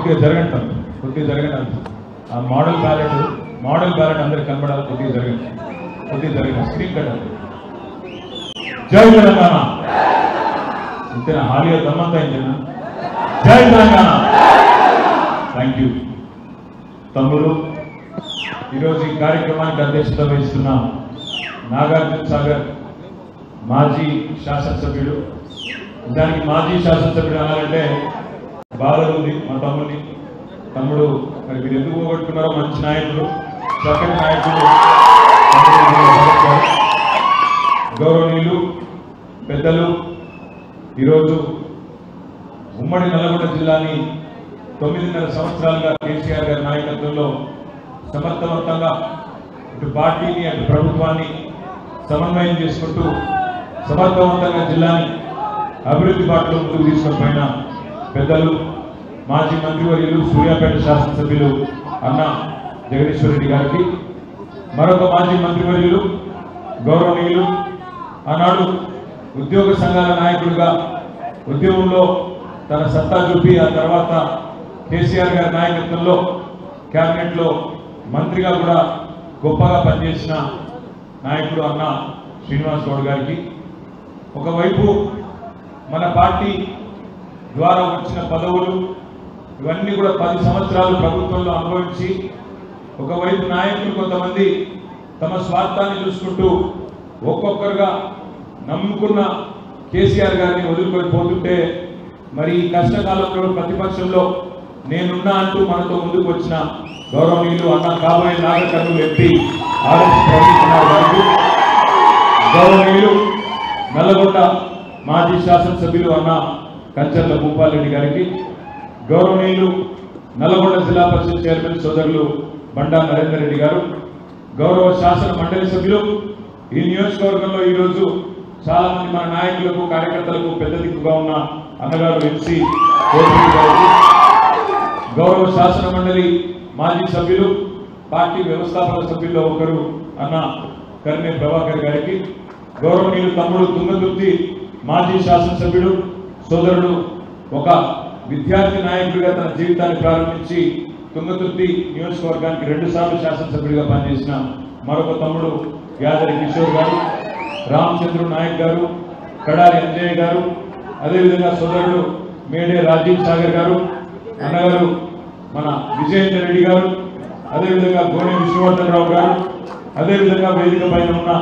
కొద్దిగా జరగండి, కొద్దిగా జరగండి. ఆ మోడల్ బ్యాలెట్ అందరికి కనబడాలి. కొద్దిగా జరగండి. స్క్రీన్ కట్టాలి. జై తెలంగాణ. ఇంతేనా? హాలియా దమ్మంతా అయిందేనా? జై తెలంగాణ. థ్యాంక్ యూ తమ్ముడు. ఈరోజు ఈ కార్యక్రమానికి అధ్యక్షత వహిస్తున్న నాగార్జున సాగర్ మాజీ శాసనసభ్యుడు. దానికి మాజీ శాసనసభ్యుడు అనాలంటే బాధ ఉంది మా తమ్ముడు. మరి మీరు ఎందుకు పోగొట్టుకున్నారో మంచి నాయకుడు, చక్కటి నాయకుడు, గౌరవనీయులు పెద్దలు. ఈరోజు ఉమ్మడి నల్గొండ జిల్లాని 9.5 సంవత్సరాలుగా కేసీఆర్ గారి నాయకత్వంలో సమర్థవంతంగా ఇటు పార్టీని అటు ప్రభుత్వాన్ని సమన్వయం చేసుకుంటూ సమర్థవంతంగా జిల్లాని అభివృద్ధి బాటలో ముందుకు తీసుకొని పోయిన పెద్దలు మాజీ మంత్రివర్యులు సూర్యాపేట శాసనసభ్యులు అన్న జగదీశ్వర్ రెడ్డి గారికి, మరొక మాజీ మంత్రివర్యులు గౌరవనీయులు ఆనాడు ఉద్యోగ సంఘాల నాయకుడిగా ఉద్యమంలో తన సత్తా చూపి ఆ తర్వాత కేసీఆర్ గారి నాయకత్వంలో క్యాబినెట్లో మంత్రిగా కూడా గొప్పగా పనిచేసిన నాయకుడు అన్న శ్రీనివాస్ గౌడ్ గారికి, ఒకవైపు మన పార్టీ ద్వారా వచ్చిన పదవులు ఇవన్నీ కూడా 10 సంవత్సరాలు ప్రభుత్వంలో అనుభవించి, ఒకవైపు నాయకులు కొంతమంది తమ స్వార్థాన్ని చూసుకుంటూ ఒక్కొక్కరుగా నమ్ముకున్న కేసీఆర్ గారిని వదులుకొని పోతుంటే, మరి ఈ కష్టకాలంలో ప్రతిపక్షంలో నేనున్నా అంటూ మనతో ముందుకు వచ్చిన గౌరవనీయులు అన్న కాబోయే నాగర్ కర్నూలు ఎంపీ ఆర్ఎస్ ప్రవీణ్ కుమార్ గారికి, గౌరవనీయులు నల్లగొండ మాజీ శాసనసభ్యులు అన్న కంచర్ల భూపాల్ రెడ్డి గారికి, గౌరవనీయులు నల్లగొండ జిల్లా పరిషత్ చైర్మన్ సోదరులు బండా నరేందర్ రెడ్డి గారు, గౌరవ శాసన మండలి సభ్యులు, ఈ నియోజకవర్గంలో ఈరోజు చాలా మంది మన నాయకులకు కార్యకర్తలకు పెద్ద దిక్కుగా ఉన్న అన్నగారు ఎంసీ గారికి, గౌరవ శాసన మండలి మాజీ సభ్యులు పార్టీ వ్యవస్థాపక సభ్యుల్లో ఒకరు అన్న కర్నే ప్రభాకర్ గారికి, గౌరవనీయులు తమ్ముడు తుంగతుర్తి మాజీ శాసనసభ్యుడు సోదరుడు, ఒక విద్యార్థి నాయకుడిగా తన జీవితాన్ని ప్రారంభించి తుంగతుర్తి నియోజకవర్గానికి 2 సార్లు శాసనసభ్యుడిగా పనిచేసిన మరొక తమ్ముడు యాదరి కిషోర్ గారు, రామచంద్ర నాయక్ గారు, కడారి అంజయ్య గారు, అదేవిధంగా సోదరుడు మేడే రాజీవ్ సాగర్ గారు, అన్నగారు మన విజయేందర్ రెడ్డి గారు, అదేవిధంగా గోనె విష్ణువర్ధన్ రావు గారు, అదేవిధంగా వేదిక పైన ఉన్న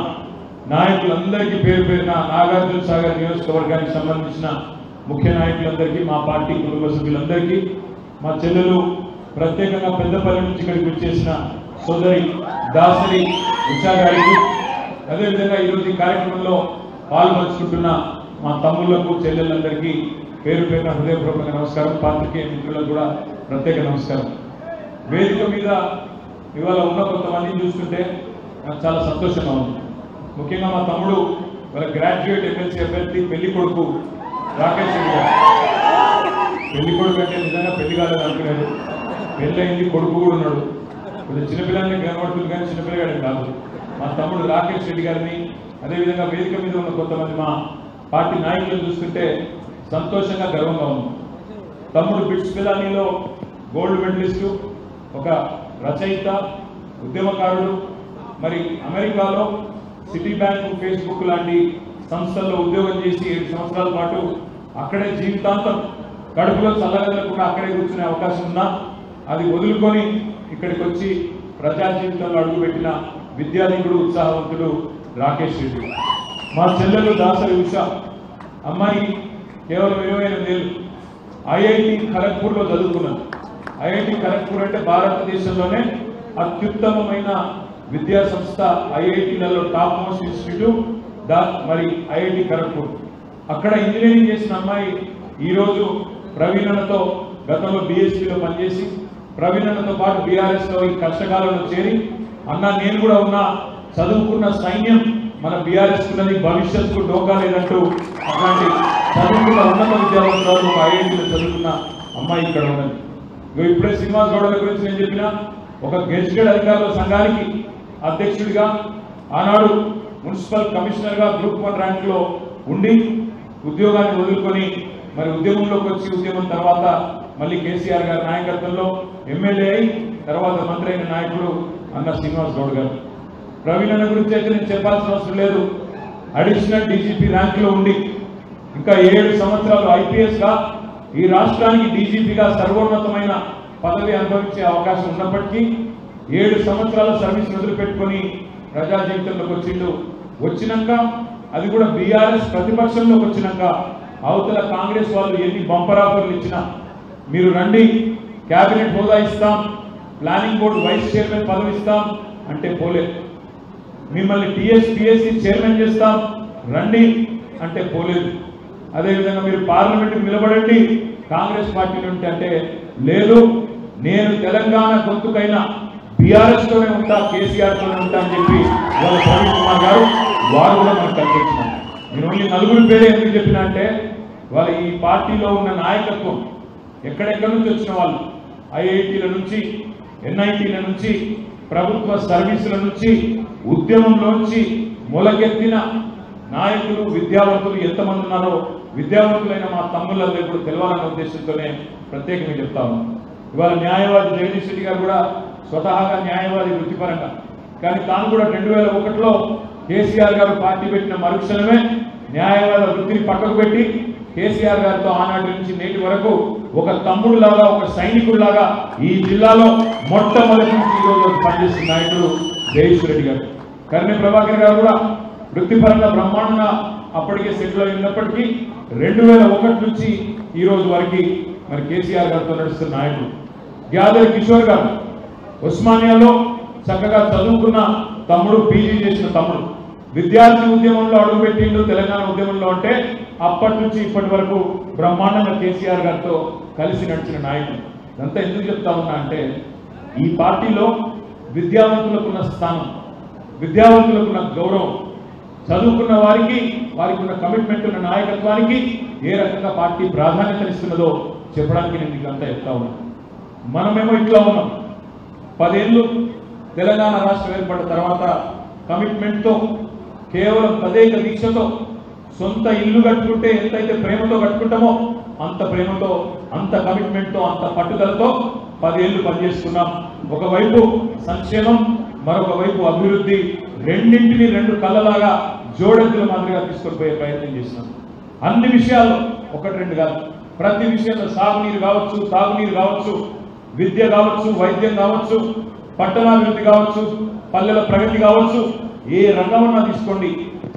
నాయకులందరికీ పేరు పేరున నాగార్జున సాగర్ నియోజకవర్గానికి సంబంధించిన ముఖ్య నాయకులందరికీ, మా పార్టీ కుటుంబ సభ్యులందరికీ, మా చెల్లెలు ప్రత్యేకంగా పెద్దపల్లి నుంచి ఇక్కడికి వచ్చేసిన సోదరి దాసరి ఉషా గారికి, అదేవిధంగా ఈరోజు ఈ కార్యక్రమంలో పాల్పంచుకుంటున్న మా తమ్ముళ్లకు చెల్లెళ్ళందరికీ పేరు పేరున హృదయపూర్వక నమస్కారం. పాత్రికేయ మిత్రులకు కూడా ప్రత్యేక నమస్కారం. వేదిక మీద ఇవాళ ఉన్న కొంతమందిని చూస్తుంటే నాకు చాలా సంతోషంగా ఉంది. ముఖ్యంగా మా తమ్ముడు వాళ్ళ గ్రాడ్యుయేట్ ఎమ్మెల్సీ అభ్యర్థి పెళ్లి కొడుకు రాకేష్ రెడ్డి గారు. పెళ్లి కొడుకు అంటే నిజంగా పెళ్లి కాలేదు అనుకున్నాడు, పెళ్ళయింది, కొడుకు కూడా ఉన్నాడు. కొంచెం చిన్నపిల్లల్ని కనబడుతుంది కానీ చిన్నపిల్లగాడే కాదు. మా తమ్ముడు రాకేష్ రెడ్డి గారిని, అదేవిధంగా వేదిక మీద ఉన్న కొంతమంది మా పార్టీ నాయకులను చూస్తుంటే సంతోషంగా గర్వంగా ఉంది. తమ్ముడు బిట్స్ పిలానీలో గోల్డ్ మెడలిస్టు, ఒక రచయిత, ఉద్యమకారుడు, మరి అమెరికాలో సిటీ బ్యాంక్, ఫేస్బుక్ లాంటి సంస్థల్లో ఉద్యోగం చేసి 7 సంవత్సరాల పాటు అక్కడే జీవితాంతం కడుపులో చల్లగలకుండా అక్కడే కూర్చునే అవకాశం ఉన్నా అది వదులుకొని ఇక్కడికి వచ్చి ప్రజా జీవితంలో అడుగుపెట్టిన విద్యాధికుడు, ఉత్సాహవంతుడు రాకేష్ రెడ్డి. మా చెల్లెలు దాసరి ఉష, అమ్మాయి కేవలం 28 ఏళ్ళు, ఐఐటి ఖరగ్పూర్లో చదువుకున్నాను. ఐఐటి ఖరగ్పూర్ అంటే భారతదేశంలోనే అత్యుత్తమమైన విద్యా సంస్థ, ఐఐటీలలో టాప్ మోస్ట్ ఇన్స్టిట్యూట్ మరి ఐఐటి ఖరగ్పూర్. అక్కడ ఇంజనీరింగ్ చేసిన అమ్మాయి ఈరోజు ప్రవీణతో గతంలో బీఎస్పీలో పనిచేసి ప్రవీణతో పాటు బీఆర్ఎస్లో ఈ కష్టకాలంలో చేరి, అన్న నేను కూడా ఉన్నా, చదువుకున్న సైన్యం మన బీఆర్ఎస్ ఉన్నది, భవిష్యత్తుకు డోకా లేదంటూ అట్లాంటి చదువుకున్న ఉన్నత విద్యావంతురాలు ఒక ఐఐటీలో చదువుకున్న అమ్మాయి ఇక్కడ ఉన్నది. ఇప్పుడే శ్రీనివాస్ గౌడ్ గురించి నేను చెప్పిన, ఒక గెజిటెడ్ అధికారుల సంఘానికి అధ్యక్షుడిగా, ఆనాడు మున్సిపల్ కమిషనర్గా గ్రూప్ 1 ర్యాంకులో ఉండి ఉద్యోగాన్ని వదులుకొని మరి ఉద్యమంలోకి వచ్చి ఉద్యమం తర్వాత మళ్ళీ కేసీఆర్ గారి నాయకత్వంలో ఎమ్మెల్యే అయి తర్వాత మంత్రి అయిన నాయకుడు అన్న శ్రీనివాస్ గౌడ్ గారు. ప్రవీణ్ అన్న గురించి అయితే నేను చెప్పాల్సిన అవసరం లేదు. అడిషనల్ డీజీపీ ర్యాంకులో ఉండి ఇంకా 7 సంవత్సరాలు ఐపీఎస్గా ఈ రాష్ట్రానికి డీజీపీగా సర్వోన్నతమైన పదవి అనుభవించే అవకాశం ఉన్నప్పటికీ 7 సంవత్సరాల సర్వీస్ వదిలిపెట్టుకొని ప్రజా జీవితంలోకి వచ్చిండు. వచ్చినాక అది కూడా బీఆర్ఎస్ ప్రతిపక్షంలోకి వచ్చినాక అవతల కాంగ్రెస్ వాళ్ళు ఎన్ని బంపర్ ఆఫర్లు ఇచ్చినా మీరు రండి క్యాబినెట్ హోదా ఇస్తాం, ప్లానింగ్ బోర్డు వైస్ చైర్మన్ పదవి ఇస్తాం అంటే పోలే. మిమ్మల్ని టీఎస్పీఎస్సీ చైర్మన్ చేస్తాం రండి అంటే పోలేదు. అదేవిధంగా మీరు పార్లమెంట్కి నిలబడండి కాంగ్రెస్ పార్టీ నుండి అంటే లేదు, నేను తెలంగాణ గొంతుకైనా బీఆర్ఎస్ తోనే ఉంటా, కేసీఆర్ తోనే ఉంటా అని చెప్పి వాళ్ళ ప్రవీణ్ కుమార్ గారు వారు కూడా మనకు కల్పించినారు. నేను ఓన్లీ 4 పేరే ఎందుకు చెప్పినా అంటే వాళ్ళ ఈ పార్టీలో ఉన్న నాయకత్వం ఎక్కడెక్కడి నుంచి వచ్చిన వాళ్ళు, ఐఐటీల నుంచి, ఎన్ఐటీల నుంచి, ప్రభుత్వ సర్వీసుల నుంచి, ఉద్యమంలోంచి మొలకెత్తిన నాయకులు విద్యావంతులు ఎంతమంది ఉన్నారో విద్యావంతులైన మా తమ్ముళ్ళందరూ కూడా తెలవాలన్న ఉద్దేశంతోనే ప్రత్యేకంగా చెప్తా ఉన్నాం. ఇవాళ న్యాయవాది జగదీష్ రెడ్డి గారు కూడా స్వతహాగా న్యాయవాది వృత్తిపరంగా, కానీ తాను కూడా 2001లో కేసీఆర్ గారు పార్టీ పెట్టిన మరుక్షణమే న్యాయవాద వృత్తిని పక్కకు పెట్టి కేసీఆర్ గారితో ఆనాటి నుంచి నేటి వరకు ఒక తమ్ముడులాగా ఒక సైనికుడిలాగా ఈ జిల్లాలో మొట్టమొదటి నుంచి ఈరోజు పనిచేస్తున్న నాయకుడు జగదీష్ రెడ్డి గారు. కర్ణి ప్రభాకర్ గారు కూడా వృత్తిపరంగా బ్రహ్మాండంగా అప్పటికే సెటిల్ అయినప్పటికీ 2001 నుంచి ఈ రోజు వరకు మరి కేసీఆర్ గారితో నడుస్తున్న నాయకుడు. గ్యాదర్ కిషోర్ గారు ఉస్మానియాలో చక్కగా చదువుకున్న తమ్ముడు, పీజీ చేసిన తమ్ముడు, విద్యార్థి ఉద్యమంలో అడుగుపెట్టిండు తెలంగాణ ఉద్యమంలో. అంటే అప్పటి నుంచి ఇప్పటి వరకు బ్రహ్మాండంగా కేసీఆర్ గారితో కలిసి నడిచిన నాయకుడు. ఇదంతా ఎందుకు చెప్తా ఉన్నా అంటే ఈ పార్టీలో విద్యావంతులకున్న స్థానం, విద్యావంతులకున్న గౌరవం, చదువుకున్న వారికి ఉన్న కమిట్మెంట్ ఉన్న నాయకత్వానికి ఏ రకంగా పార్టీ ప్రాధాన్యత ఇస్తున్నదో చెప్పడానికి నేను మీకు అంతా చెప్తా ఉన్నాను. మనమేమో ఇట్లా ఉన్నాం, 10 ఏళ్ళు తెలంగాణ రాష్ట్రం ఏర్పడిన తర్వాత కమిట్మెంట్తో కేవలం తదేక దీక్షతో సొంత ఇల్లు కట్టుకుంటే ఎంతైతే ప్రేమతో కట్టుకుంటామో అంత ప్రేమతో, అంత కమిట్మెంట్తో, అంత పట్టుదలతో 10 ఏళ్ళు పనిచేసుకున్నాం. ఒకవైపు సంక్షేమం, మరొక వైపు అభివృద్ధి, రెండింటిని 2 కళ్ళలాగా జోడెద్దుల మాదిరిగా తీసుకొని పోయే ప్రయత్నం చేసినాం. అన్ని విషయాల్లో 1-2 కాదు, ప్రతి విషయంలో సాగునీరు కావచ్చు, తాగునీరు కావచ్చు, విద్య కావచ్చు, వైద్యం కావచ్చు, పట్టణాభివృద్ధి కావచ్చు, పల్లెల ప్రగతి కావచ్చు, ఏ రంగమన్నా తీసుకోండి,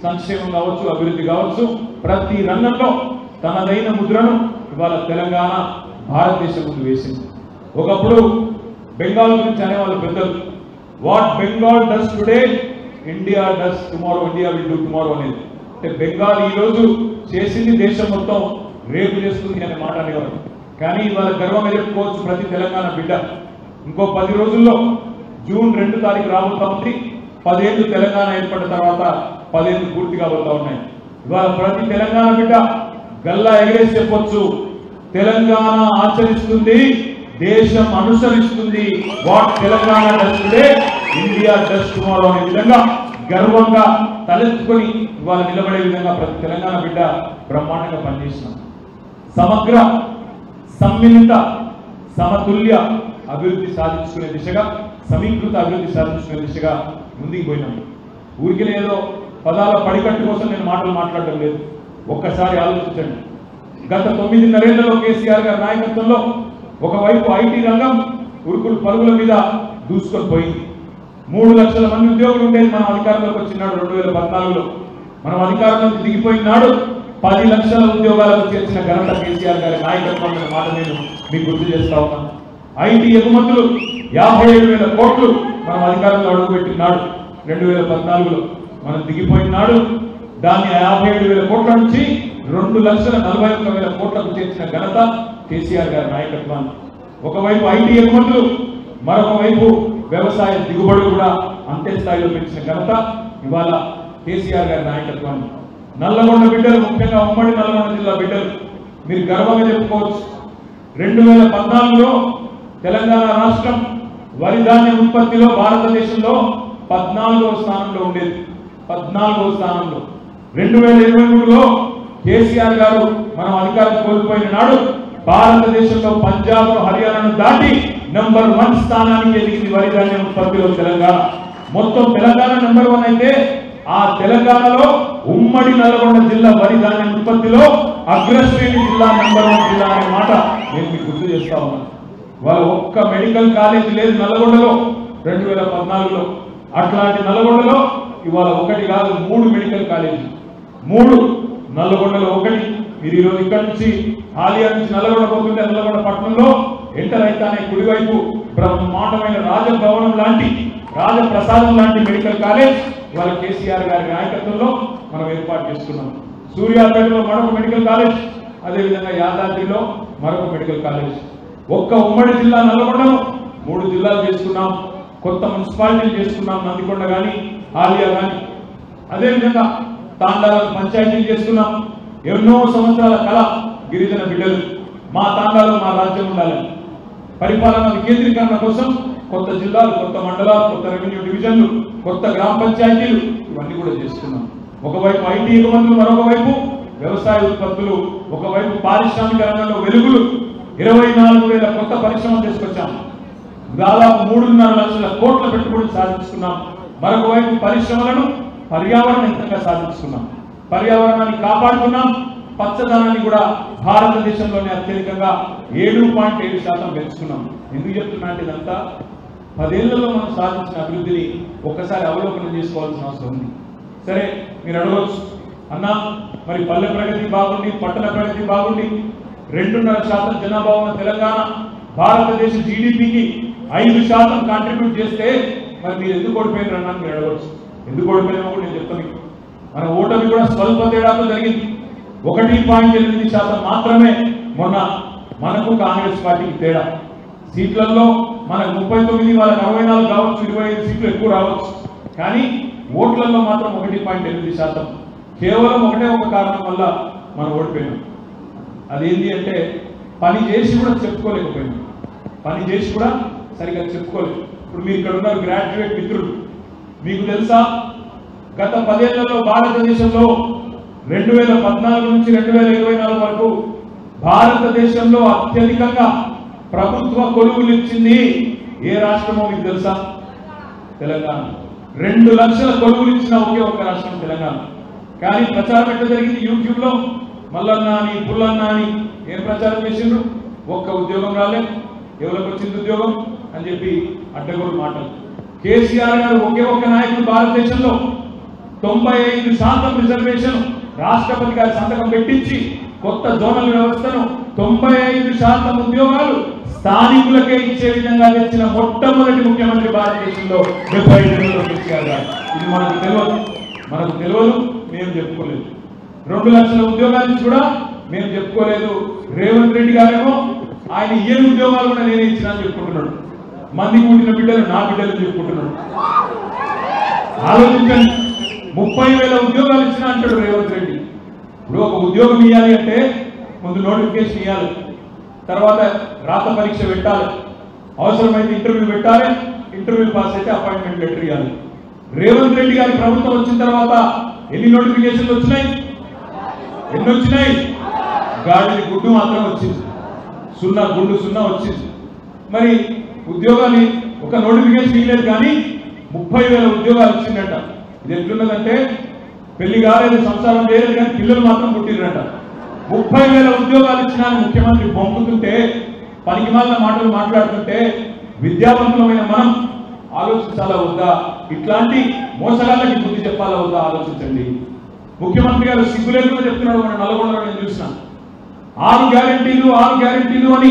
సంక్షేమం కావచ్చు, అభివృద్ధి కావచ్చు, ప్రతి రంగంలో తనదైన ముద్రను ఇవాళ తెలంగాణ భారతదేశం ముందు వేసింది. ఒకప్పుడు బెంగాల్ గురించి అనేవాళ్ళు పెద్దలు, what Bengal does today India does tomorrow, India will do tomorrow అనేది. అంటే బెంగాల్ ఈ రోజు చేసింది దేశం మొత్తం రేపు చేస్తుంది అనే మాట అనేవారు. కానీ ఇవాళ గర్వంగా చెప్పుకోవచ్చు ప్రతి తెలంగాణ బిడ్డ, ఇంకో 10 రోజుల్లో జూన్ 2 తారీఖు రాబోతా ఉంది. 10 ఏళ్ళు తెలంగాణ ఏర్పడిన తర్వాత 10 ఏళ్ళు పూర్తి కాబోతా ఉన్నాయి. ఇవాళ ప్రతి తెలంగాణ బిడ్డ గల్లా ఎగరేసి చెప్పొచ్చు, తెలంగాణ ఆచరిస్తుంది, దేశం అనుసరిస్తుంది. What Telangana does today India does tomorrow అనే విధంగా గర్వంగా తలెత్తుకొని ఇవాళ నిలబడే విధంగా ప్రతి తెలంగాణ బిడ్డ బ్రహ్మాండంగా పనిచేస్తున్నాం. సమగ్ర, సమ్మిళిత, సమతుల్య అభివృద్ధి సాధించుకునే దిశగా, సమీకృత అభివృద్ధి సాధించుకునే దిశగా ముందుకు పోయినాం. ఊరికి ఏదో పదాల పడికట్టు కోసం నేను మాటలు మాట్లాడడం లేదు. ఒక్కసారి ఆలోచించండి. గత 9.5 ఏళ్లలో కేసీఆర్ గారి నాయకత్వంలో ఒకవైపు ఐటీ రంగం ఉరుకులు పరుగుల మీద దూసుకొని పోయింది. 3 లక్షల మంది ఉద్యోగులు ఉండేది మనం అధికారంలోకి వచ్చినాడు 2014లో. మనం అధికారంలోకి దిగిపోయినాడు 10 లక్షల ఉద్యోగాలకు చేర్చిన ఘనత కేసీఆర్ గారి నాయకత్వం అనే మాట నేను మీకు గుర్తు చేస్తా ఉన్నాను. ఐటీ ఎగుమతులు 57,000 కోట్లు మనం అధికారంలో అడుగుపెట్టినాడు 2014లో. మనం దిగిపోయినాడు దాన్ని 57,000 కోట్ల నుంచి 2,41,000 కోట్లకు చేర్చిన ఘనత కేసీఆర్ గారి నాయకత్వాన్ని. ఒకవైపు ఐటీ ఎగుమతులు, మరొక వైపు వ్యవసాయ దిగుబడులు కూడా అంతే స్థాయిలో పెంచిన ఘనత ఇవాళ కేసీఆర్ గారి నాయకత్వాన్ని. నల్లగొండ బిడ్డలు, ముఖ్యంగా ఉమ్మడి నల్లగొండ జిల్లా బిడ్డలు మీరు గర్వంగా చెప్పుకోవచ్చు. 2014లో తెలంగాణ రాష్ట్రం వరి ధాన్య ఉత్పత్తిలో భారతదేశంలో 14వ స్థానంలో ఉండేది. 14వ స్థానంలో 2023లో కేసీఆర్ గారు మనం అధికారం కోల్పోయిన నాడు భారతదేశంలో పంజాబ్ హర్యానాను దాటి నంబర్ 1 స్థానానికి ఎదిగింది వరి ధాన్యం ఉత్పత్తిలో తెలంగాణ. మొత్తం తెలంగాణ నంబర్ 1 అయితే ఆ తెలంగాణలో ఉమ్మడి నల్గొండ జిల్లా వరి ధాన్యం ఉత్పత్తిలో అగ్రశ్రేణి జిల్లా నంబర్ 1 జిల్లా అనే మాట నేను మీకు గుర్తు చేస్తా ఉన్నాను. వాళ్ళ ఒక్క మెడికల్ కాలేజ్ లేదు నల్గొండలో 2014లో. అట్లాంటి నల్గొండలో ఇవాళ ఒకటి కాదు 3 మెడికల్ కాలేజీలు, 3 నల్గొండలో ఒకటి. మీరు ఈరోజు ఇక్కడ నుంచి ఆలియా నుంచి నల్గొండ పోతుంటే నల్గొండ పట్టణంలో ఎంటర్ అయితేనే కుడివైపు బ్రహ్మాండమైన రాజభవనం లాంటి రాజప్రసాదం లాంటి మెడికల్ కాలేజ్ ఇవాళ కేసీఆర్ గారి నాయకత్వంలో మనం ఏర్పాటు చేసుకున్నాం. సూర్యాపేటలో మరొక మెడికల్ కాలేజ్, అదేవిధంగా యాదాద్రిలో మరొక మెడికల్ కాలేజ్. ఒక్క ఉమ్మడి జిల్లా నల్గొండలో 3 జిల్లాలు చేసుకున్నాం. కొత్త మున్సిపాలిటీలు చేసుకున్నాం, నందికొండ కానీ ఆలియా కానీ. అదేవిధంగా తాండాలను పంచాయతీలు చేసుకున్నాం. ఎన్నో సంవత్సరాల కళ గిరిజన బిడ్డలు మా తాండాలో మా రాజ్యం ఉండాలని పరిపాలన వికేంద్రీకరణ కోసం కొత్త జిల్లాలు, కొత్త మండలాలు, కొత్త రెవెన్యూ డివిజన్లు, కొత్త గ్రామ పంచాయతీలు ఇవన్నీ కూడా చేసుకున్నాం. ఒకవైపు ఐటీ ఎగుమతులు, మరొక వైపు వ్యవసాయ ఉత్పత్తులు, ఒకవైపు పారిశ్రామిక రంగంలో వెలుగులు. 24,000 కొత్త పరిశ్రమలు తీసుకొచ్చాం. దాదాపు 3.5 లక్షల కోట్ల పెట్టుబడులు సాధించుకున్నాం. మరొక వైపు పరిశ్రమలను పర్యావరణంగా సాధించుకున్నాం. పర్యావరణాన్ని కాపాడుకున్నాం. పచ్చదనాన్ని కూడా భారతదేశంలోనే అత్యధికంగా 7.7% పెంచుకున్నాం. ఎందుకు చెప్తున్నా అంటే ఇదంతా 10 ఏళ్లలో మనం సాధించిన అభివృద్ధిని ఒక్కసారి అవలోకనం చేసుకోవాల్సిన అవసరం ఉంది. సరే, మీరు అడగవచ్చు, అన్నా మరి పల్లె ప్రగతి బాగుండి, పట్టణ ప్రగతి బాగుండి, 2.5% జనాభా ఉన్న తెలంగాణ భారతదేశ జీడిపికి 5% కాంట్రిబ్యూట్ చేస్తే మరి మీరు ఎందుకు ఓడిపోయినారు అన్నా మీరు అడగవచ్చు. ఎందుకు ఓడిపోయినా కూడా నేను చెప్తాను. మన ఓటమి కూడా స్వల్ప తేడాతో జరిగింది. 1.8% మాత్రమే మొన్న మనకు కాంగ్రెస్ పార్టీకి తేడా. సీట్లలో మనకు 39, వాళ్ళకి 64 కావచ్చు, 25 సీట్లు ఎక్కువ రావచ్చు. కానీ ఓట్లలో మాత్రం 1.8%. కేవలం ఒకటే ఒక కారణం వల్ల మనం ఓడిపోయినాం. అదేంటి అంటే పని చేసి కూడా చెప్పుకోలేకపోయినాం. పని చేసి కూడా సరిగ్గా చెప్పుకోలేదు. ఇప్పుడు మీరు ఇక్కడ ఉన్నారు గ్రాడ్యుయేట్ మిత్రులు, మీకు తెలుసా గత 10 ఏళ్లలో భారతదేశంలో 2014 నుంచి 2024 వరకు భారతదేశంలో అత్యధికంగా ప్రభుత్వ కొలువులు ఇచ్చింది ఏ రాష్ట్రమో మీకు తెలుసా? తెలంగాణ. 2 లక్షల కొలువులు ఇచ్చిన ఒకే ఒక్క రాష్ట్రం తెలంగాణ. కానీ ప్రచారం ఎట్లా జరిగింది? యూట్యూబ్ లో మల్లన్న అని పుల్లన్న అని ఏం ప్రచారం చేసిండ్రు? ఒక్క ఉద్యోగం రాలే, ఎవరికి వచ్చింది ఉద్యోగం అని చెప్పి అడ్డగోలు మాటలు. కేసీఆర్ గారు ఒకే ఒక్క నాయకుడు భారతదేశంలో 95% రిజర్వేషన్ రాష్ట్రపతి గారి సంతకం పెట్టించి కొత్త జోనల్ వ్యవస్థను 95% ఉద్యోగాలు స్థానికులకే ఇచ్చే విధంగా తెచ్చిన మొట్టమొదటి ముఖ్యమంత్రి భారతదేశంలో 75 కేసీఆర్ గారు. ఇది మనకు తెలియదు, మేము చెప్పుకోలేదు. 2 లక్షల ఉద్యోగాల నుంచి కూడా మేము చెప్పుకోలేదు. రేవంత్ రెడ్డి గారేమో ఆయన 7 ఉద్యోగాలు కూడా నేనే ఇచ్చినా అని చెప్పుకుంటున్నాడు. మంది పుట్టిన బిడ్డలు నా బిడ్డలు చెప్పుకుంటున్నాడు. ఆలోచించండి, 30,000 ఉద్యోగాలు ఇచ్చినా అంటాడు రేవంత్ రెడ్డి. ఇప్పుడు ఒక ఉద్యోగం ఇవ్వాలి అంటే ముందు నోటిఫికేషన్ ఇవ్వాలి, తర్వాత రాత పరీక్ష పెట్టాలి, అవసరమైతే ఇంటర్వ్యూ పెట్టాలి, ఇంటర్వ్యూ పాస్ అయితే అపాయింట్మెంట్ లెటర్ ఇవ్వాలి. రేవంత్ రెడ్డి గారి ప్రభుత్వం వచ్చిన తర్వాత ఎన్ని నోటిఫికేషన్లు వచ్చినాయి? ఎన్ని వచ్చినాయి? గాడిని గుడ్డు మాత్రం వచ్చింది, గుండు 0 వచ్చింది. మరి ఉద్యోగాలు ఒక నోటిఫికేషన్ ఇవ్వలేదు, కానీ 30,000 ఉద్యోగాలు వచ్చిందట. ఇది ఎట్లున్నదంటే పెళ్లి కాలేదు, సంసారం చేయలేదు, కానీ పిల్లలు మాత్రం పుట్టిరట. 30,000 ఉద్యోగాలు ఇచ్చినా ముఖ్యమంత్రి బొంకుతుంటే, పనికిమాలిన మాటలు మాట్లాడుతుంటే విద్యావంతులమైన మనం ఆలోచించాలా వద్దా? ఇట్లాంటి మోసగాళ్ళకి బుద్ధి చెప్పాలా వద్దా? ఆలోచించండి. ముఖ్యమంత్రి గారు సిగ్గు లేకుండా చెప్తున్నాడు. మన నల్గొండలో నేను చూసిన 6 గ్యారెంటీలు అని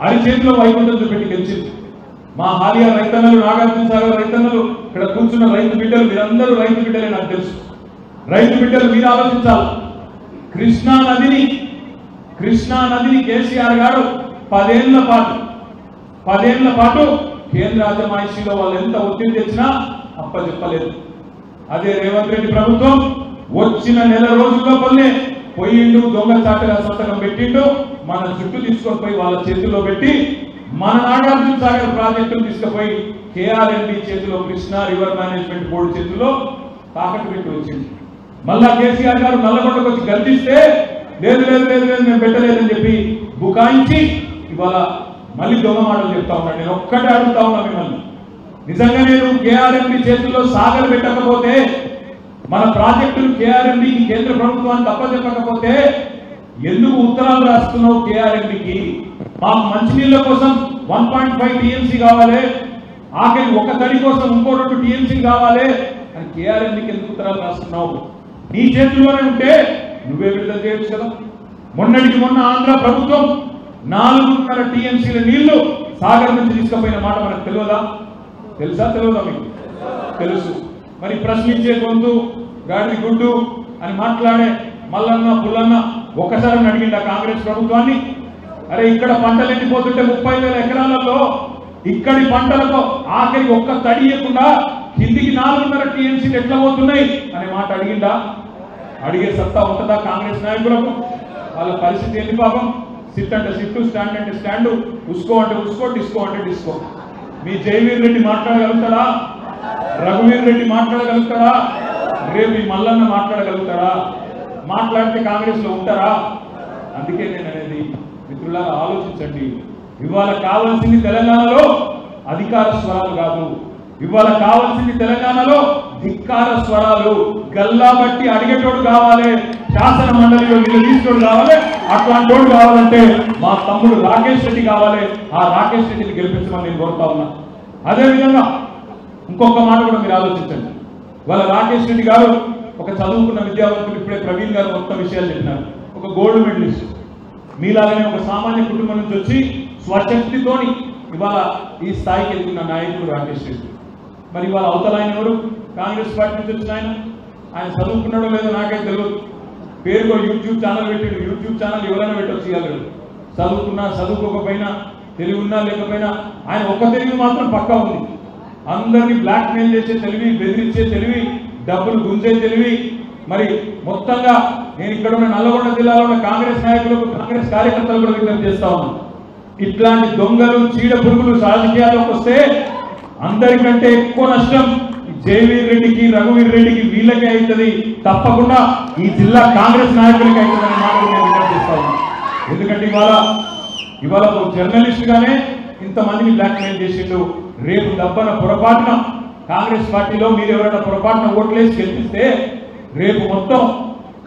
అరిచేతిలో వైకుంఠం చూపెట్టి గెలిచింది. మా హాలియా రైతన్నలు, నాగార్జున సాగర్ రైతన్నలు, ఇక్కడ కూర్చున్న రైతు బిడ్డలు, మీరందరూ రైతు బిడ్డలే నాకు తెలుసు. రైతు బిడ్డలు మీరు ఆలోచించాలి. కృష్ణా నదిని కేసీఆర్ గారు 10 ఏళ్ల పాటు కేంద్ర అజమాయిషీలో వాళ్ళు ఎంత ఒత్తిడి తెచ్చినా అప్పచెప్పలేదు. అదే రేవంత్ రెడ్డి ప్రభుత్వం వచ్చిన నెల రోజుల్లో పోయిండు, దొంగచాటుగా సంతకం పెట్టిండు, మన చుట్టూ తీసుకొని పోయి వాళ్ళ చేతుల్లో పెట్టి మన నాగార్జున సాగర్ ప్రాజెక్టును తీసుకుపోయి KRMB చేతిలో, కృష్ణా రివర్ మేనేజ్మెంట్ బోర్డు చేతిలో తాకట్టు పెట్టి వచ్చింది. మళ్ళా కేసీఆర్ గారు నల్లగొండకు వచ్చి గర్జిస్తే లేదు మేము పెట్టలేదని చెప్పి బుకాయించి ఇవాళ మళ్ళీ దొంగ మాటలు చెప్తా ఉన్నాను. నేను ఒక్కటే అడుగుతా ఉన్నా మిమ్మల్ని, నిజంగా నేను కేఆర్ఎంబి చేతుల్లో సాగర్ పెట్టకపోతే, మన ప్రాజెక్టులు కేఆర్ఎంబికి కేంద్ర ప్రభుత్వానికి అప్పచెప్పకపోతే ఎందుకు ఉత్తరాలు రాస్తున్నావు కేఆర్ఎంబికి? మాకు మంచినీళ్ళ కోసం 1.5 టీఎంసీ కావాలి, ఆఖరి ఒక తడి కోసం ఇంకో 2 టీఎంసీ కావాలి అని కేఆర్ఎంబికి ఎందుకు ఉత్తరాలు రాస్తున్నావు? నీ చేతుల్లోనే ఉంటే నువ్వే విడుదల చేయొచ్చు కదా. మొన్నటికి మొన్న ఆంధ్ర ప్రభుత్వం 4.5 టీఎంసీల నీళ్లు సాగర్ నుంచి తీసుకుపోయిన మాట మనకు తెలియదా? తెలుసా తెలియదా? మీకు తెలుసు. మరి ప్రశ్నించే గొంతు గాడి గుడ్డు అని మాట్లాడే మల్లన్న పుల్లన్న ఒక్కసారి అడిగిండా కాంగ్రెస్ ప్రభుత్వాన్ని? అరే ఇక్కడ పంటలు ఎండిపోతుంటే 30,000 ఎకరాలలో ఇక్కడి పంటలకు ఆఖరి ఒక్క తడి ఇవ్వకుండా కిందికి 4.5 టీఎంసీలు ఎట్లా పోతున్నాయి అనే మాట అడిగిండా? అడిగే సత్తా ఉంటుందా కాంగ్రెస్ నాయకులకు? వాళ్ళ పరిస్థితి ఏంటి పాపం? సిట్ అంటే సిట్టు, స్టాండ్ అంటే స్టాండు, ఉస్కో అంటే ఉస్కో, డిస్కో అంటే డిస్కో. మీ జయవీర్ రెడ్డి మాట్లాడగలుగుతాడా? రఘువీర్ రెడ్డి మాట్లాడగలుగుతాడా? రేపు ఈ మల్లన్న మాట్లాడగలుగుతాడా? మాట్లాడితే కాంగ్రెస్ లో ఉంటారా? అందుకే నేను అనేది, మిత్రులారా ఆలోచించండి. ఇవాళ కావాల్సింది తెలంగాణలో అధికార స్వరాలు కాదు, ఇవాళ కావాల్సింది తెలంగాణలో ధిక్కార స్వరాలు. గల్లా బట్టి అడిగేటోడు కావాలి, శాసన మండలిలో నిలదీసేటోడు కావాలి. అట్లాంటి వాడు కావాలంటే మా తమ్ముడు రాకేష్ రెడ్డి కావాలి. ఆ రాకేష్ రెడ్డిని గెలిపించమని నేను కోరుతా ఉన్నా. అదేవిధంగా ఇంకొక మాట కూడా మీరు ఆలోచించండి. వాళ్ళ రాకేష్ రెడ్డి గారు ఒక చదువుకున్న విద్యావంతులు, ఇప్పుడే ప్రవీణ్ గారు మొత్తం విషయాలు చెప్పినారు. ఒక గోల్డ్ మెడలిస్ట్, మీలాగనే ఒక సామాన్య కుటుంబం నుంచి వచ్చి స్వశక్తితోని ఇవాళ ఈ స్థాయికి ఎదుగుతున్న నాయకుడు రాకేష్ రెడ్డి. మరి ఇవాళ అవతల ఆయన ఎవరు? కాంగ్రెస్ పార్టీ నుంచి వచ్చిన ఆయన చదువుకున్నాడో లేదో నాకైతే తెలియదు. పేరులో యూట్యూబ్ ఛానల్ పెట్టాడు. యూట్యూబ్ ఛానల్ ఎవరైనా పెట్టవచ్చు ఇవ్వలేడు. చదువుకున్నా చదువుకోకపోయినా, తెలివి ఉన్నా లేకపోయినా ఆయన ఒక్క తెలివి మాత్రం పక్కా ఉంది. అందరినీ బ్లాక్ మెయిల్ చేసే తెలివి, బెదిరించే తెలివి, డబ్బులు గుంజే తెలివి. మరి మొత్తంగా నేను ఇక్కడ ఉన్న నల్లగొండ జిల్లాలో ఉన్న కాంగ్రెస్ నాయకులకు, కాంగ్రెస్ కార్యకర్తలు కూడా విజ్ఞప్తి చేస్తా ఉన్నాను. ఇట్లాంటి దొంగలు, చీడ పురుగులు రాజకీయాల్లోకి వస్తే అందరికంటే ఎక్కువ నష్టం జయవీర్ రెడ్డికి, రఘువీర్ రెడ్డికి, వీళ్ళకే అవుతుంది, తప్పకుండా ఈ జిల్లా కాంగ్రెస్ నాయకులకి అవుతుందని మాట నేను విజ్ఞప్తి చేస్తా ఉన్నాను. ఎందుకంటే ఇవాళ ఒక జర్నలిస్ట్ గానే ఇంతమందిని బ్లాక్ మెయిల్ చేసిండు. రేపు దబ్బన పొరపాటున కాంగ్రెస్ పార్టీలో మీరు ఎవరైనా పొరపాటున ఓట్లేసి గెలిపిస్తే రేపు మొత్తం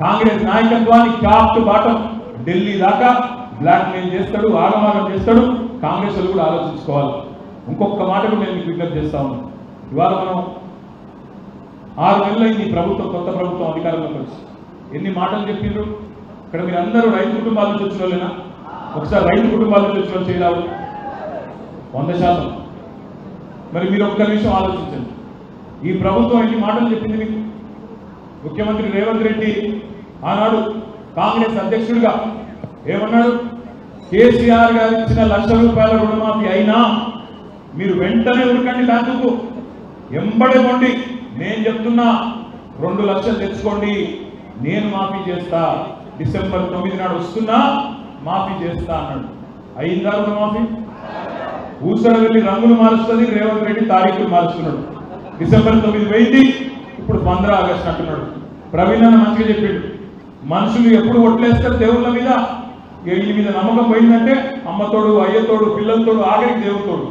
కాంగ్రెస్ నాయకత్వాన్ని టాప్ టు బాటం ఢిల్లీ దాకా బ్లాక్ మెయిల్ చేస్తాడు, ఆగమాగం చేస్తాడు. కాంగ్రెస్ వాళ్ళు కూడా ఆలోచించుకోవాలి. ఇంకొక మాట కూడా నేను మీకు విజ్ఞప్తి చేస్తా ఉన్నాను. ఇవాళ మనం 6 నెలలైంది ఈ ప్రభుత్వం, కొత్త ప్రభుత్వం అధికారంలోకి వచ్చి. ఎన్ని మాటలు చెప్పిండ్రు. ఇక్కడ మీరు అందరూ రైతు కుటుంబాల నుంచి వచ్చిన వాళ్ళేనా? ఒకసారి రైతు కుటుంబాల నుంచి వచ్చిన వాళ్ళు చేయరావు 100%. మరి మీరు ఒక్క నిమిషం ఆలోచించండి. ఈ ప్రభుత్వం ఎన్ని మాటలు చెప్పింది మీకు? ముఖ్యమంత్రి రేవంత్ రెడ్డి ఆనాడు కాంగ్రెస్ అధ్యక్షుడిగా ఏమన్నాడు? కేసీఆర్ గారు ఇచ్చిన ₹1,00,000 రుణమాఫీ అయినా మీరు వెంటనే ఉరకండి బ్యాంకుకు, ఎంబడే కొండి, నేను చెప్తున్నా 2 లక్షలు తెచ్చుకోండి, నేను మాఫీ చేస్తా, డిసెంబర్ 9 నాడు వస్తున్నా మాఫీ చేస్తా అన్నాడు. అయిందా రుణమాఫీ? ఊసర వెళ్ళి రంగులు మారుస్తుంది, రేవంత్ రెడ్డి తారీఖులు మారుస్తున్నాడు. డిసెంబర్ 9 పోయింది, ఇప్పుడు 15 ఆగస్టు అంటున్నాడు. ప్రవీణ్ అన్న మంచిగా చెప్పిండు, మనుషులు ఎప్పుడు ఒట్లేస్తారు దేవుళ్ళ మీద, వీళ్ళ మీద నమ్మకం పోయిందంటే అమ్మతోడు, అయ్యతోడు, పిల్లలతోడు, ఆఖరికి దేవుడితోడు.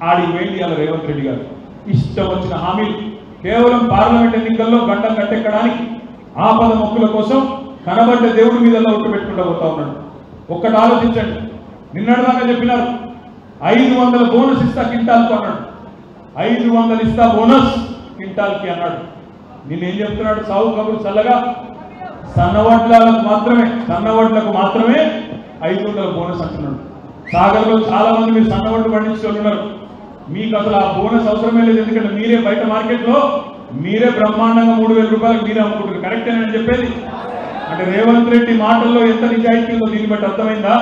ఆడికి పోయింది అలా రేవంత్ రెడ్డి గారు. ఇష్టం వచ్చిన హామీలు కేవలం పార్లమెంట్ ఎన్నికల్లో గంటలు కట్టెక్కడానికి, ఆపద మొక్కుల కోసం కనబడ్డ దేవుడి మీద ఒట్టు పెట్టుకుంటూ పోతా ఉన్నాడు. ఒక్కటి ఆలోచించండి. నిన్నటిదాకా చెప్పినారు 500 బోనస్ ఇస్తా కింటాల్కు అన్నాడు. 500 ఇస్తా బోనస్ కింటాల్కి అన్నాడు. నేనేం చెప్తున్నాడు? సాగు కబురు చల్లగా సన్నవడ్లకు మాత్రమే 500 బోనస్ అంటున్నాడు. సాగర్లో చాలా మంది మీరు సన్నవడ్లు పండించే ఉన్నారు. మీకు అసలు ఆ బోనస్ అవసరమే లేదు. ఎందుకంటే మీరే బయట మార్కెట్లో మీరే బ్రహ్మాండంగా 3,000 రూపాయలకు మీరే అమ్ముకుంటారు. కరెక్టే నేను చెప్పేది. అంటే రేవంత్ రెడ్డి మాటల్లో ఎంత నిజాయితీ ఉందో దీన్ని బట్టి అర్థమైందా?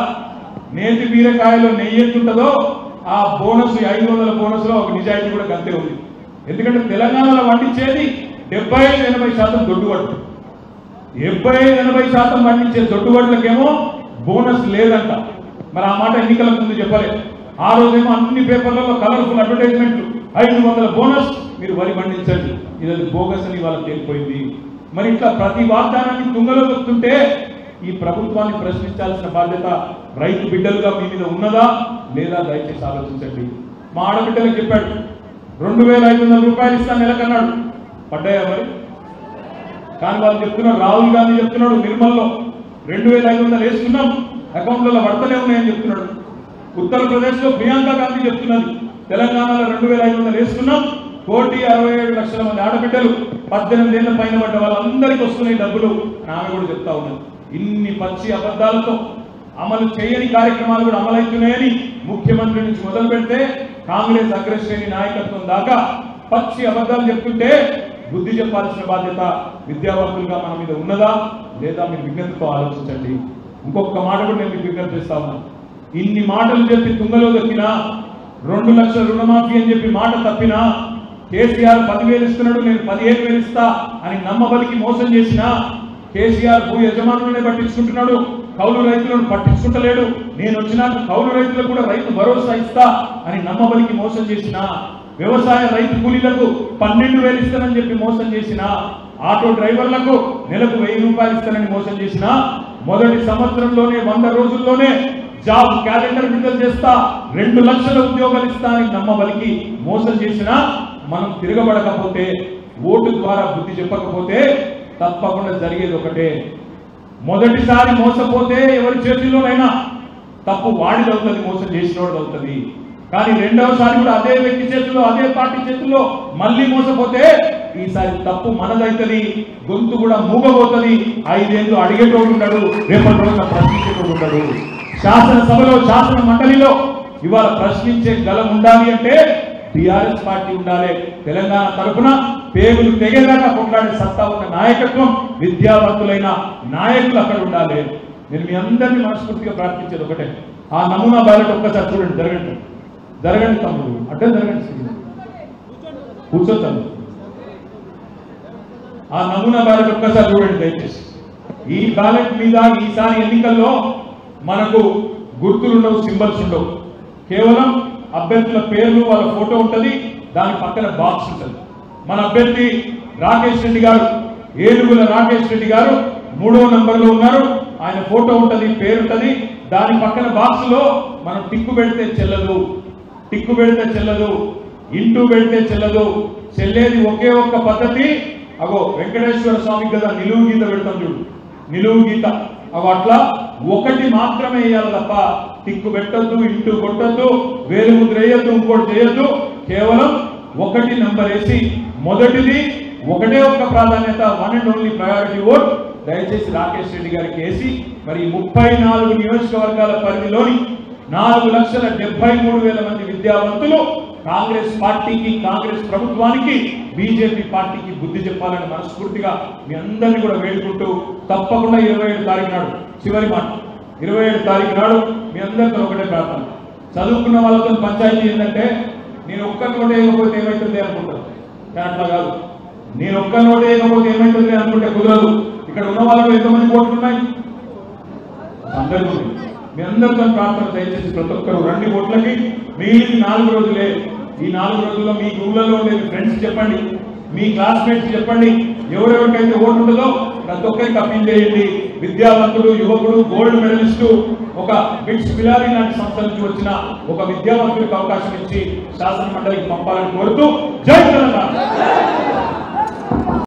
నేతి బీరకాయలో నెయ్యి ఎంత ఉంటుందో ఆ బోనస్ 500 బోనస్ లో ఒక నిజాయితీ కూడా గంతే ఉంది. ఎందుకంటే తెలంగాణలో పండించేది 75-80% దొడ్డువడ్లు. 75-80% పండించే దొడ్డువడ్లకేమో బోనస్ లేదంట. మరి ఆ మాట ఎన్నికల ముందు చెప్పలే. ఆ రోజేమో అన్ని పేపర్లలో కలర్ఫుల్ అడ్వర్టైజ్మెంట్లు, 500 బోనస్, మీరు వరి పండించండి. ఇది బోగస్ అని వాళ్ళకి తెలిపోయింది. మరి ఇట్లా ప్రతి వాగ్దానాన్ని తుంగలో దొక్కుతుంటే ఈ ప్రభుత్వాన్ని ప్రశ్నించాల్సిన బాధ్యత రైతు బిడ్డలుగా మీ మీద ఉన్నదా లేదా దయచేసి ఆలోచించండి. మా ఆడబిడ్డలకు చెప్పాడు 2500 రూపాయలు ఇస్తాను నెలకన్నాడు, పడ్డాయా మరి? కానీ వాళ్ళు చెప్తున్నారు, రాహుల్ గాంధీ చెప్తున్నాడు నిర్మల్లో 2500 వేసుకున్నాం, అకౌంట్లలో పడతనే ఉన్నాయని చెప్తున్నాడు. ఉత్తరప్రదేశ్లో ప్రియాంక గాంధీ చెప్తున్నది తెలంగాణలో 2500 వేసుకున్నాం, 1,67,00,000 మంది ఆడబిడ్డలు 18 ఏళ్ల పైన పడ్డ వాళ్ళందరికీ వస్తున్నాయి డబ్బులు అని ఆమె కూడా చెప్తా ఉన్నది. ఇన్ని పచ్చి అబద్ధాలతో అమలు చేయని కార్యక్రమాలు కూడా అమలవుతున్నాయని ముఖ్యమంత్రి నుంచి మొదలు పెడితే కాంగ్రెస్ అగ్రశ్రేణి నాయకత్వం దాకా పచ్చి అబద్ధాలు చెప్తుంటే బుద్ధి చెప్పాల్సిన బాధ్యత విద్యావంతులుగా మన మీద ఉన్నదా లేదా మీరు విజ్ఞతతో ఆలోచించండి. ఇంకొక మాట కూడా నేను మీకు విజ్ఞప్తి చేస్తా ఉన్నాను. ఇన్ని మాటలు చెప్పి తుంగలో దక్కినా 2 లక్షల రుణమాఫీ అని చెప్పి మాట తప్పినా కేసీఆర్ 10,000 ఇస్తున్నాడు నేను 15,000 ఇస్తా అని నమ్మబలికి మోసం చేసిన కేసీఆర్ భూ యజమానులనే పట్టించుకుంటున్నాడు, కౌలు రైతులను పట్టించుకుంటలేడు. నేను వచ్చినాక కౌలు రైతులకు కూడా రైతు భరోసా ఇస్తా అని నమ్మబలికి మోసం చేసిన, వ్యవసాయ రైతు కూలీలకు 12,000 ఇస్తానని చెప్పి మోసం చేసిన, ఆటో డ్రైవర్లకు నెలకు 1,000 రూపాయలు ఇస్తానని మోసం చేసిన, మొదటి సంవత్సరంలోనే 100 రోజుల్లోనే జాబ్ క్యాలెండర్ విడుదల చేస్తా 2 లక్షల ఉద్యోగాలు ఇస్తా అని నమ్మబలికి మోసం చేసిన మనం తిరగబడకపోతే, ఓటు ద్వారా బుద్ధి చెప్పకపోతే తప్పకుండా జరిగేది ఒకటే. మొదటిసారి మోసపోతే ఎవరి చేతుల్లోనైనా తప్పు వాడిది అవుతుంది, మోసం చేసిన వాడిది అవుతుంది. కానీ రెండవసారి కూడా అదే వ్యక్తి చేతుల్లో అదే పార్టీ చేతుల్లో మళ్ళీ మోసపోతే ఈసారి తప్పు మనదైతుంది, గొంతు కూడా మూగబోతుంది. 5 ఏళ్ళు అడిగేటోడు ఉన్నాడు, రేపటి రోజున ప్రశ్నించేటోడు ఉన్నాడు. శాసనసభలో శాసన మండలిలో ఇవాళ ప్రశ్నించే గలం ఉండాలి అంటే టిఆర్ఎస్ పార్టీ ఉండాలి. తెలంగాణ తరఫున పేగులు తెగేదాకా కొట్లాడే సత్తా ఉన్న నాయకత్వం, విద్యావంతులైన నాయకులు అక్కడ ఉండాలి. నేను మీ అందరినీ మనస్ఫూర్తిగా ప్రార్థించేది ఒకటే, ఆ నమూనా బ్యాలెట్ ఒక్కసారి చూడండి, జరగండి తమ్ముడు, అంటే జరగండి, కూర్చోతాను. ఆ నమూనా బ్యాలెట్ ఒక్కసారి చూడండి దయచేసి. ఈ బ్యాలెట్ మీద ఈసారి ఎన్నికల్లో మనకు గుర్తులు ఉండవు, సింబల్స్ ఉండవు, కేవలం అభ్యర్థుల పేర్లు వాళ్ళ ఫోటో ఉంటుంది, దాని పక్కన బాక్స్ ఉంటుంది. మన అభ్యర్థి రాకేష్ రెడ్డి గారు, ఏనుగుల రాకేష్ రెడ్డి గారు 3వ నంబర్లో ఉన్నారు. ఆయన ఫోటో ఉంటుంది, పేరు ఉంటుంది, దాని పక్కన బాక్స్ లో మనం టిక్కు పెడితే చెల్లదు, టిక్కు పెడితే చెల్లదు, ఇంటూ పెడితే చెల్లదు. చెల్లేది ఒకే ఒక్క పద్ధతి, అగో వెంకటేశ్వర స్వామికి కదా నిలువు గీత పెడతాం చూడు, నిలువు గీత, అవి అట్లా ఒకటి మాత్రమే వేయాలి తప్ప టిక్కు పెట్టద్దు, ఇంటూ కొట్టద్దు, వేలు ముద్ర వేయద్దు, ఇంకోటి చేయొద్దు. కేవలం 1 నంబర్ వేసి మొదటిది ఒకటే ఒక్క ప్రాధాన్యత, 1 అండ్ ఓన్లీ ప్రయారిటీ ఓట్ దయచేసి రాకేష్ రెడ్డి గారికి వేసి మరి 34 నియోజకవర్గాల పరిధిలోని 4,73,000 మంది విద్యావంతులు కాంగ్రెస్ పార్టీకి, కాంగ్రెస్ ప్రభుత్వానికి, బీజేపీ పార్టీకి బుద్ధి చెప్పాలని మనస్ఫూర్తిగా మీ అందరినీ కూడా వేడుకుంటూ తప్పకుండా 27 తారీఖు నాడు, చివరి మాట 27 తారీఖు నాడు మీ అందరితో ఒకటే ప్రార్థన. చదువుకున్న వాళ్ళతో పంచాయతీ ఏంటంటే నేను ఒక్క నోటే వేయకపోతే ఏమైతుంది అనుకుంటారు, కానీ అట్లా కాదు. నేను ఒక్క నోటే వేయకపోతే ఏమైతుంది అనుకుంటే కుదరదు. ఇక్కడ ఉన్న వాళ్ళకు ఎంతమంది ఓట్లు ఉన్నాయి, అందరూ. మీ అందరితో ప్రార్థన దయచేసి ప్రతి ఒక్కరు రండి ఓట్లకి. మిగిలిన 4 రోజులే, ఈ 4 రోజుల్లో మీ ఊళ్ళలో ఉండే మీ ఫ్రెండ్స్ చెప్పండి, మీ క్లాస్మేట్స్ చెప్పండి, ఎవరెవరికైతే ఓటు ఉంటుందో ప్రతి ఒక్కరికి అప్పీల్ చేయండి. విద్యావంతుడు, యువకుడు, గోల్డ్ మెడలిస్టు, ఒక బిట్స్ పిలారి లాంటి సంస్థ నుంచి వచ్చిన ఒక విద్యావంతుడికి అవకాశం ఇచ్చి శాసన మండలికి పంపాలని కోరుతూ జై తెలంగాణ.